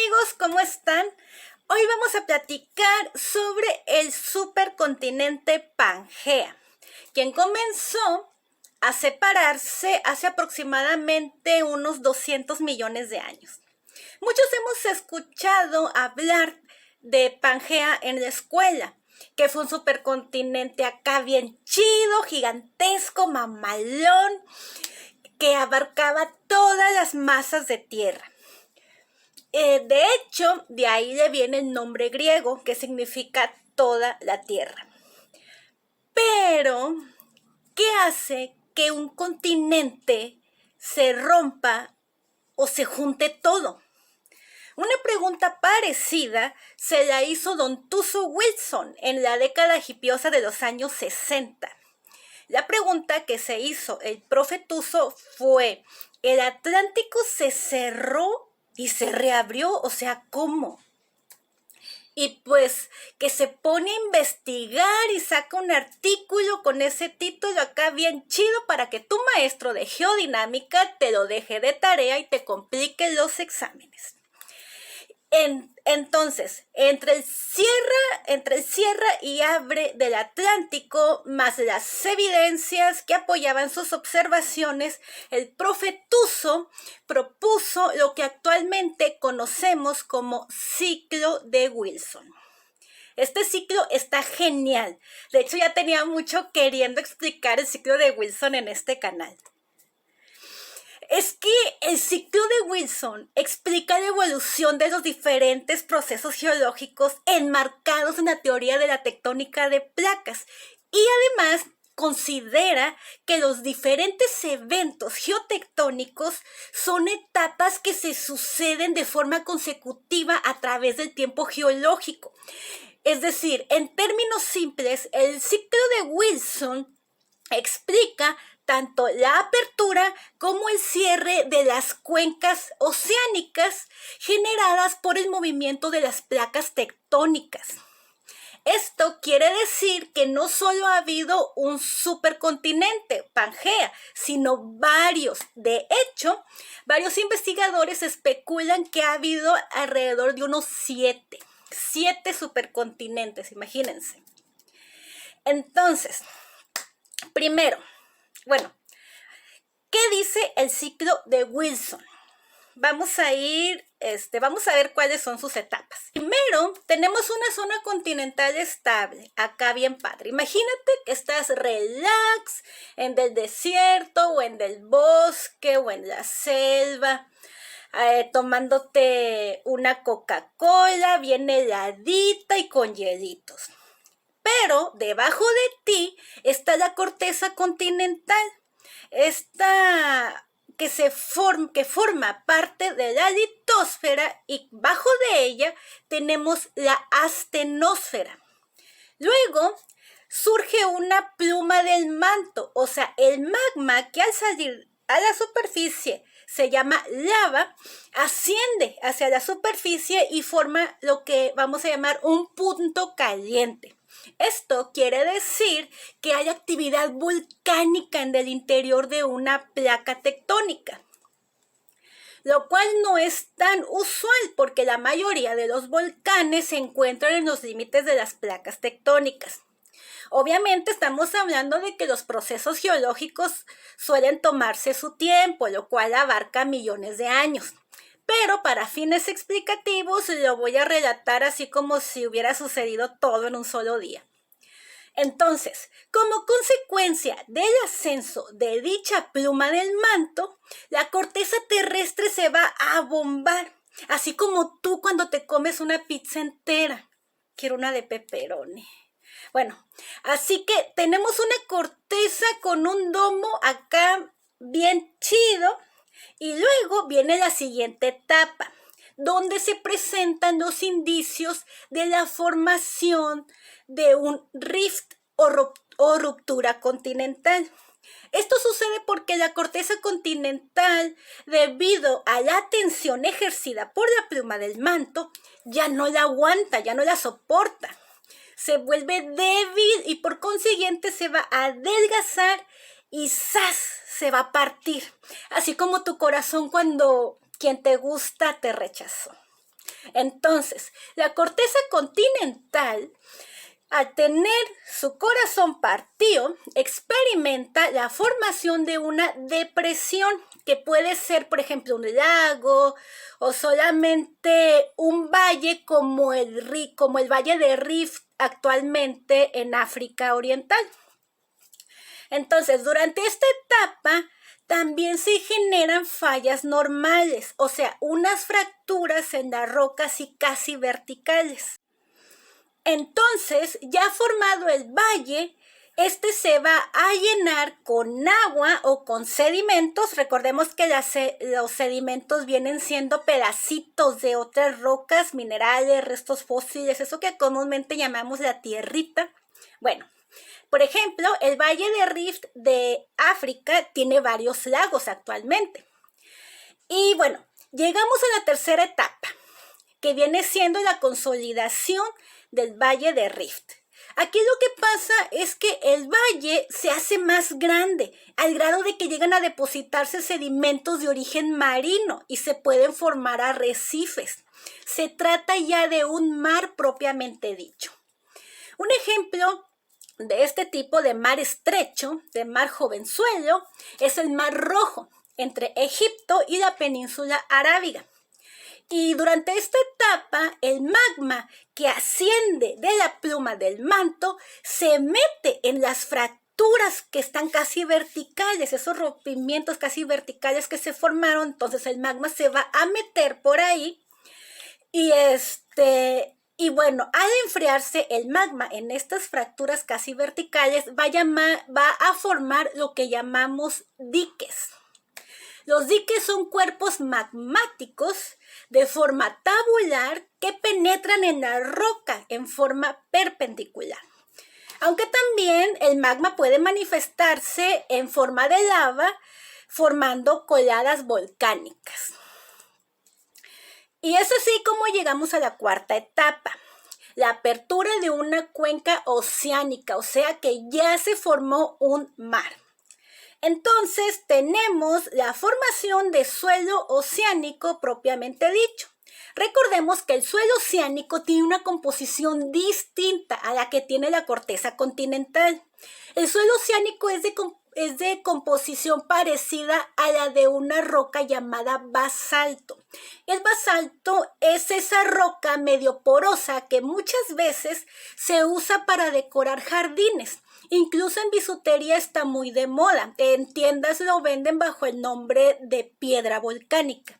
amigos, ¿cómo están? Hoy vamos a platicar sobre el supercontinente Pangea, quien comenzó a separarse hace aproximadamente unos 200 millones de años. Muchos hemos escuchado hablar de Pangea en la escuela, que fue un supercontinente acá bien chido, gigantesco, mamalón, que abarcaba todas las masas de tierra. De hecho, de ahí le viene el nombre griego, que significa toda la tierra. Pero, ¿qué hace que un continente se rompa o se junte todo? Una pregunta parecida se la hizo don Tuzo Wilson en la década hipiosa de los años 60. La pregunta que se hizo el profe Tuzo fue: ¿el Atlántico se cerró y se reabrió? O sea, ¿cómo? Y pues que se pone a investigar y saca un artículo con ese título acá bien chido para que tu maestro de geodinámica te lo deje de tarea y te complique los exámenes. Entonces, entre el cierre y abre del Atlántico, más las evidencias que apoyaban sus observaciones, el profe Tuzo propuso lo que actualmente conocemos como ciclo de Wilson. Este ciclo está genial. De hecho, ya tenía mucho queriendo explicar el ciclo de Wilson en este canal. Es que el ciclo de Wilson explica la evolución de los diferentes procesos geológicos enmarcados en la teoría de la tectónica de placas y además considera que los diferentes eventos geotectónicos son etapas que se suceden de forma consecutiva a través del tiempo geológico. Es decir, en términos simples, el ciclo de Wilson explica tanto la apertura como el cierre de las cuencas oceánicas generadas por el movimiento de las placas tectónicas. Esto quiere decir que no solo ha habido un supercontinente, Pangea, sino varios. De hecho, varios investigadores especulan que ha habido alrededor de unos 7 supercontinentes, imagínense. Entonces, primero, ¿qué dice el ciclo de Wilson? Vamos a ver cuáles son sus etapas. Primero, tenemos una zona continental estable, acá bien padre. Imagínate que estás relax en el desierto o en el bosque o en la selva, tomándote una Coca-Cola bien heladita y con hielitos. Pero debajo de ti está la corteza continental, esta que forma parte de la litosfera, y bajo de ella tenemos la astenosfera. Luego surge una pluma del manto, o sea, el magma que al salir a la superficie se llama lava, asciende hacia la superficie y forma lo que vamos a llamar un punto caliente. Esto quiere decir que hay actividad volcánica en el interior de una placa tectónica, lo cual no es tan usual porque la mayoría de los volcanes se encuentran en los límites de las placas tectónicas. Obviamente estamos hablando de que los procesos geológicos suelen tomarse su tiempo, lo cual abarca millones de años. Pero para fines explicativos lo voy a relatar así como si hubiera sucedido todo en un solo día. Entonces, como consecuencia del ascenso de dicha pluma del manto, la corteza terrestre se va a bombar, así como tú cuando te comes una pizza entera. Quiero una de pepperoni. Así que tenemos una corteza con un domo acá bien chido. Y luego viene la siguiente etapa, donde se presentan los indicios de la formación de un rift o ruptura continental. Esto sucede porque la corteza continental, debido a la tensión ejercida por la pluma del manto, ya no la aguanta, ya no la soporta. Se vuelve débil y por consiguiente se va a adelgazar y ¡zas!, se va a partir, así como tu corazón cuando quien te gusta te rechazó. Entonces, la corteza continental, al tener su corazón partido, experimenta la formación de una depresión que puede ser, por ejemplo, un lago o solamente un valle como el valle de Rift actualmente en África Oriental. Entonces, durante esta etapa también se generan fallas normales, o sea, unas fracturas en la roca así casi verticales. Entonces, ya formado el valle, este se va a llenar con agua o con sedimentos. Recordemos que los sedimentos vienen siendo pedacitos de otras rocas, minerales, restos fósiles, eso que comúnmente llamamos la tierrita. Bueno, por ejemplo, el Valle de Rift de África tiene varios lagos actualmente. Y bueno, llegamos a la tercera etapa, que viene siendo la consolidación del Valle de Rift. Aquí lo que pasa es que el valle se hace más grande, al grado de que llegan a depositarse sedimentos de origen marino y se pueden formar arrecifes. Se trata ya de un mar propiamente dicho. Un ejemplo de este tipo de mar estrecho, de mar jovenzuelo, es el Mar Rojo, entre Egipto y la península arábiga. Y durante esta etapa, el magma que asciende de la pluma del manto se mete en las fracturas que están casi verticales, esos rompimientos casi verticales que se formaron. Entonces el magma se va a meter por ahí y bueno, al enfriarse el magma en estas fracturas casi verticales va a formar lo que llamamos diques. Los diques son cuerpos magmáticos de forma tabular que penetran en la roca en forma perpendicular. Aunque también el magma puede manifestarse en forma de lava, formando coladas volcánicas. Y es así como llegamos a la cuarta etapa, la apertura de una cuenca oceánica, o sea que ya se formó un mar. Entonces tenemos la formación de suelo oceánico propiamente dicho. Recordemos que el suelo oceánico tiene una composición distinta a la que tiene la corteza continental. El suelo oceánico es de composición parecida a la de una roca llamada basalto. El basalto es esa roca medio porosa que muchas veces se usa para decorar jardines. Incluso en bisutería está muy de moda. En tiendas lo venden bajo el nombre de piedra volcánica.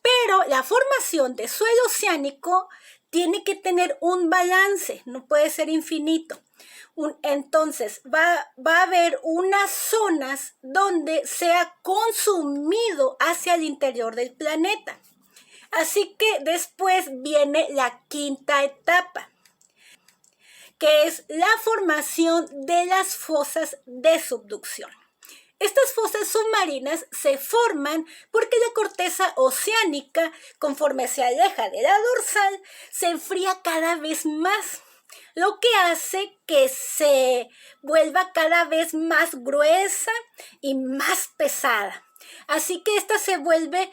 Pero la formación de suelo oceánico tiene que tener un balance, no puede ser infinito. Entonces va a haber unas zonas donde sea consumido hacia el interior del planeta. Así que después viene la quinta etapa, que es la formación de las fosas de subducción. Estas fosas submarinas se forman porque la corteza oceánica, conforme se aleja de la dorsal, se enfría cada vez más, lo que hace que se vuelva cada vez más gruesa y más pesada. Así que esta se vuelve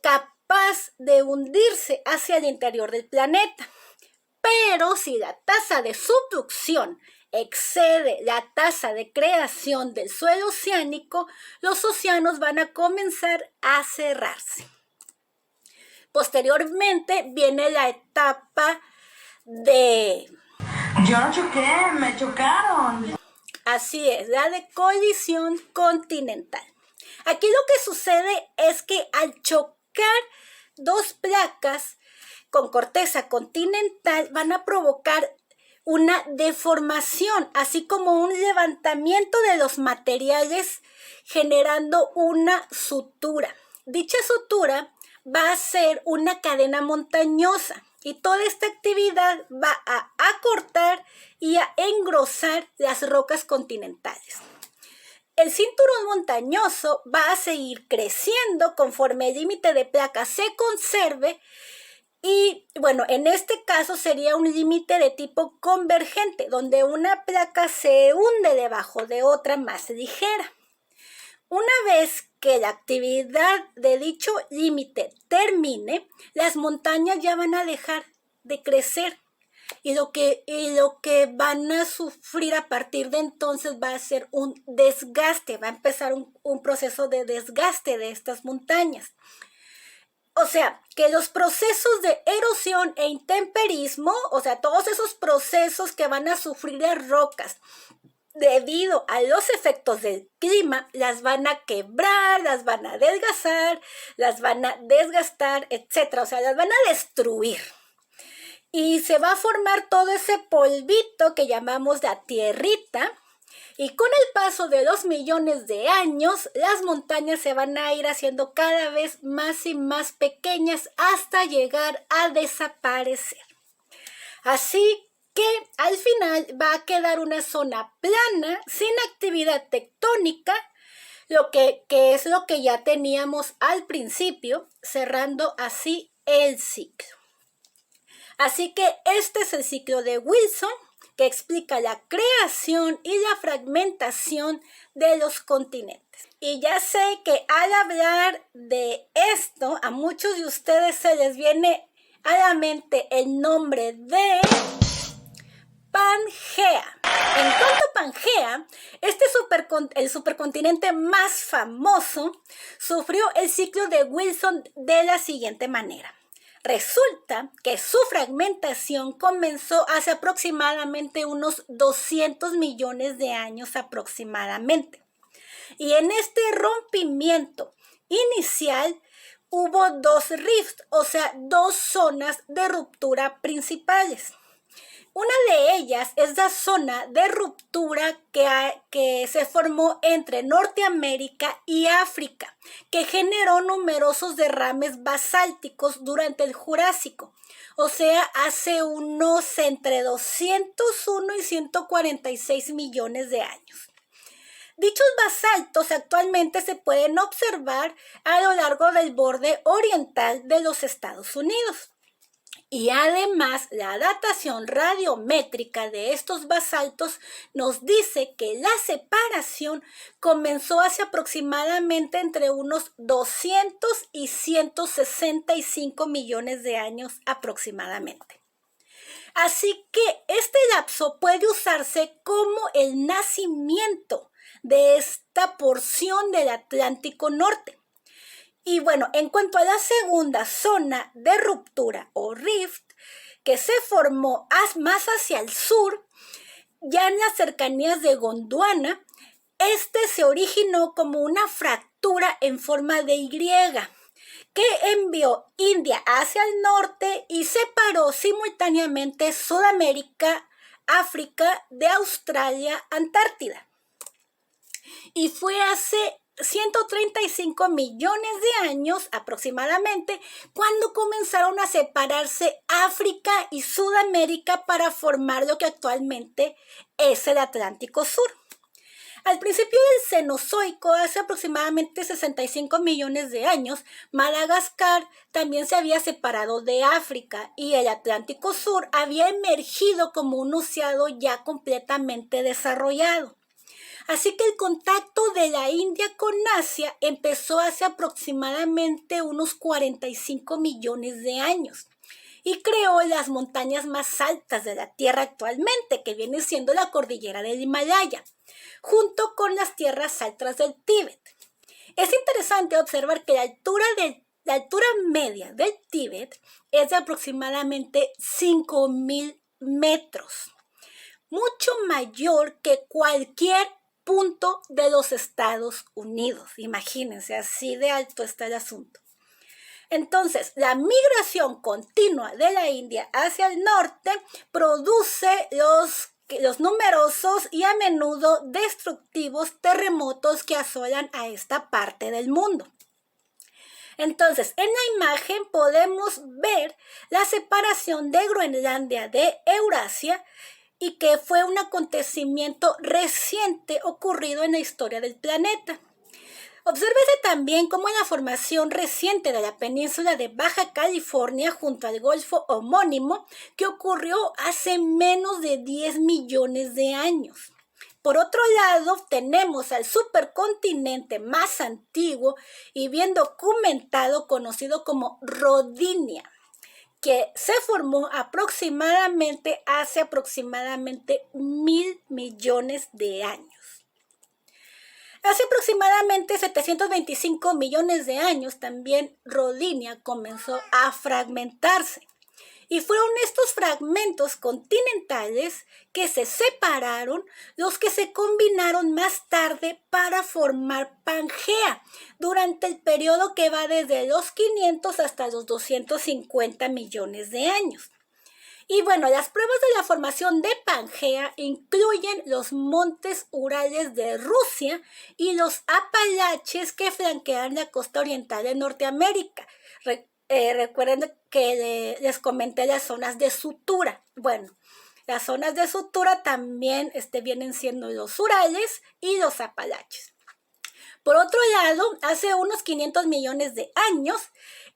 capaz de hundirse hacia el interior del planeta. Pero si la tasa de subducción excede la tasa de creación del suelo oceánico, los océanos van a comenzar a cerrarse. Posteriormente viene la etapa de... Yo no choqué, me chocaron. Así es, la de colisión continental. Aquí lo que sucede es que al chocar dos placas con corteza continental van a provocar una deformación, así como un levantamiento de los materiales generando una sutura. Dicha sutura va a ser una cadena montañosa y toda esta actividad va a acortar y a engrosar las rocas continentales. El cinturón montañoso va a seguir creciendo conforme el límite de placas se conserve. Y bueno, en este caso sería un límite de tipo convergente, donde una placa se hunde debajo de otra más ligera. Una vez que la actividad de dicho límite termine, las montañas ya van a dejar de crecer. Y lo que van a sufrir a partir de entonces va a ser un desgaste, va a empezar un proceso de desgaste de estas montañas. O sea, que los procesos de erosión e intemperismo, o sea, todos esos procesos que van a sufrir las rocas debido a los efectos del clima, las van a quebrar, las van a desgastar, etc. O sea, las van a destruir. Y se va a formar todo ese polvito que llamamos la tierrita. Y con el paso de los millones de años, las montañas se van a ir haciendo cada vez más y más pequeñas hasta llegar a desaparecer. Así que al final va a quedar una zona plana, sin actividad tectónica, que es lo que ya teníamos al principio, cerrando así el ciclo. Así que este es el ciclo de Wilson, que explica la creación y la fragmentación de los continentes. Y ya sé que al hablar de esto, a muchos de ustedes se les viene a la mente el nombre de Pangea. En cuanto a Pangea, el supercontinente más famoso sufrió el ciclo de Wilson de la siguiente manera. Resulta que su fragmentación comenzó hace aproximadamente unos 200 millones de años aproximadamente. Y en este rompimiento inicial hubo dos rifts, o sea, dos zonas de ruptura principales. Una de ellas es la zona de ruptura que se formó entre Norteamérica y África, que generó numerosos derrames basálticos durante el Jurásico, o sea, hace unos entre 201 y 146 millones de años. Dichos basaltos actualmente se pueden observar a lo largo del borde oriental de los Estados Unidos. Y además, la datación radiométrica de estos basaltos nos dice que la separación comenzó hace aproximadamente entre unos 200 y 165 millones de años aproximadamente. Así que este lapso puede usarse como el nacimiento de esta porción del Atlántico Norte. Y bueno, en cuanto a la segunda zona de ruptura o rift, que se formó más hacia el sur, ya en las cercanías de Gondwana, este se originó como una fractura en forma de Y, que envió India hacia el norte y separó simultáneamente Sudamérica, África, de Australia, Antártida. Y fue hace 135 millones de años aproximadamente cuando comenzaron a separarse África y Sudamérica para formar lo que actualmente es el Atlántico Sur. Al principio del Cenozoico, hace aproximadamente 65 millones de años, Madagascar también se había separado de África y el Atlántico Sur había emergido como un océano ya completamente desarrollado. Así que el contacto de la India con Asia empezó hace aproximadamente unos 45 millones de años y creó las montañas más altas de la Tierra actualmente, que viene siendo la cordillera del Himalaya, junto con las tierras altas del Tíbet. Es interesante observar que la altura media del Tíbet es de aproximadamente 5.000 metros, mucho mayor que cualquier punto de los Estados Unidos. Imagínense, así de alto está el asunto. Entonces, la migración continua de la India hacia el norte produce los numerosos y a menudo destructivos terremotos que asolan a esta parte del mundo. Entonces, en la imagen podemos ver la separación de Groenlandia de Eurasia y que fue un acontecimiento reciente ocurrido en la historia del planeta. Obsérvese también cómo en la formación reciente de la península de Baja California junto al Golfo homónimo, que ocurrió hace menos de 10 millones de años. Por otro lado, tenemos al supercontinente más antiguo y bien documentado, conocido como Rodinia, que se formó hace aproximadamente 1.000 millones de años. Hace aproximadamente 725 millones de años también Rodinia comenzó a fragmentarse. Y fueron estos fragmentos continentales que se separaron los que se combinaron más tarde para formar Pangea durante el periodo que va desde los 500 hasta los 250 millones de años. Y bueno, las pruebas de la formación de Pangea incluyen los montes Urales de Rusia y los Apalaches que flanquean la costa oriental de Norteamérica. Recuerden que les comenté las zonas de sutura. Bueno, las zonas de sutura también vienen siendo los Urales y los Apalaches. Por otro lado, hace unos 500 millones de años,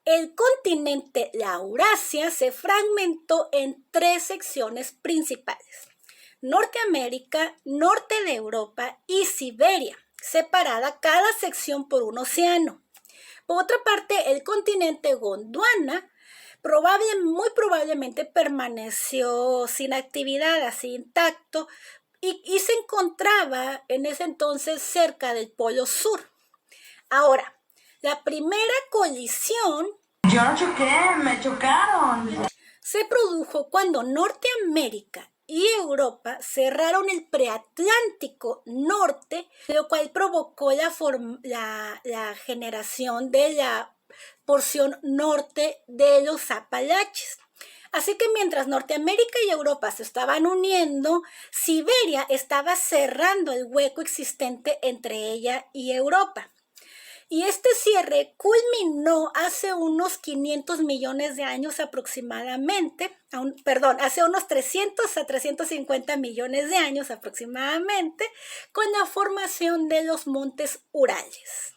el continente Laurasia se fragmentó en 3 secciones principales: Norteamérica, norte de Europa y Siberia, separada cada sección por un océano. Por otra parte, el continente Gondwana muy probablemente permaneció sin actividad, así intacto, y se encontraba en ese entonces cerca del Polo Sur. Ahora, la primera colisión Yo no choqué, me chocaron. se produjo cuando Norteamérica y Europa cerraron el preatlántico norte, lo cual provocó la generación de la porción norte de los Apalaches. Así que mientras Norteamérica y Europa se estaban uniendo, Siberia estaba cerrando el hueco existente entre ella y Europa. Y este cierre culminó hace unos 500 millones de años aproximadamente, hace unos 300 a 350 millones de años aproximadamente, con la formación de los montes Urales.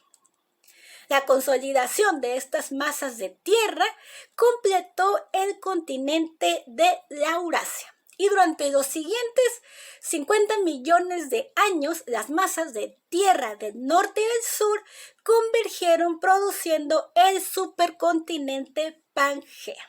La consolidación de estas masas de tierra completó el continente de Laurasia. Y durante los siguientes 50 millones de años, las masas de tierra del norte y del sur convergieron produciendo el supercontinente Pangea.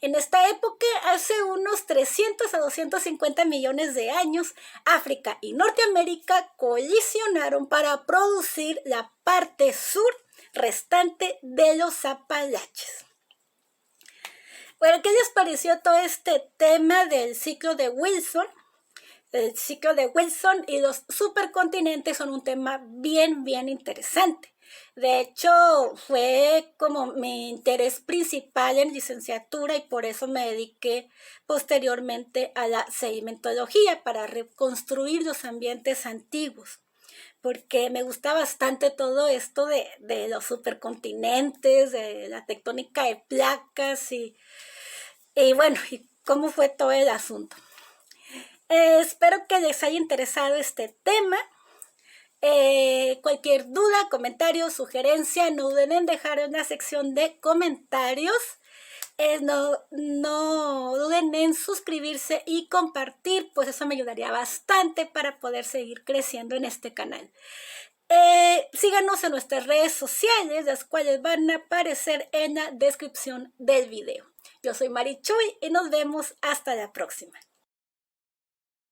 En esta época, hace unos 300 a 250 millones de años, África y Norteamérica colisionaron para producir la parte sur restante de los Apalaches. Bueno, ¿qué les pareció todo este tema del ciclo de Wilson? El ciclo de Wilson y los supercontinentes son un tema bien interesante. De hecho, fue como mi interés principal en licenciatura y por eso me dediqué posteriormente a la sedimentología para reconstruir los ambientes antiguos, porque me gusta bastante todo esto de los supercontinentes, de la tectónica de placas y bueno, y cómo fue todo el asunto. Espero que les haya interesado este tema. Cualquier duda, comentario, sugerencia, no duden en dejar en la sección de comentarios. No duden en suscribirse y compartir, pues eso me ayudaría bastante para poder seguir creciendo en este canal. Síganos en nuestras redes sociales, las cuales van a aparecer en la descripción del video. Yo soy Marichuy y nos vemos hasta la próxima.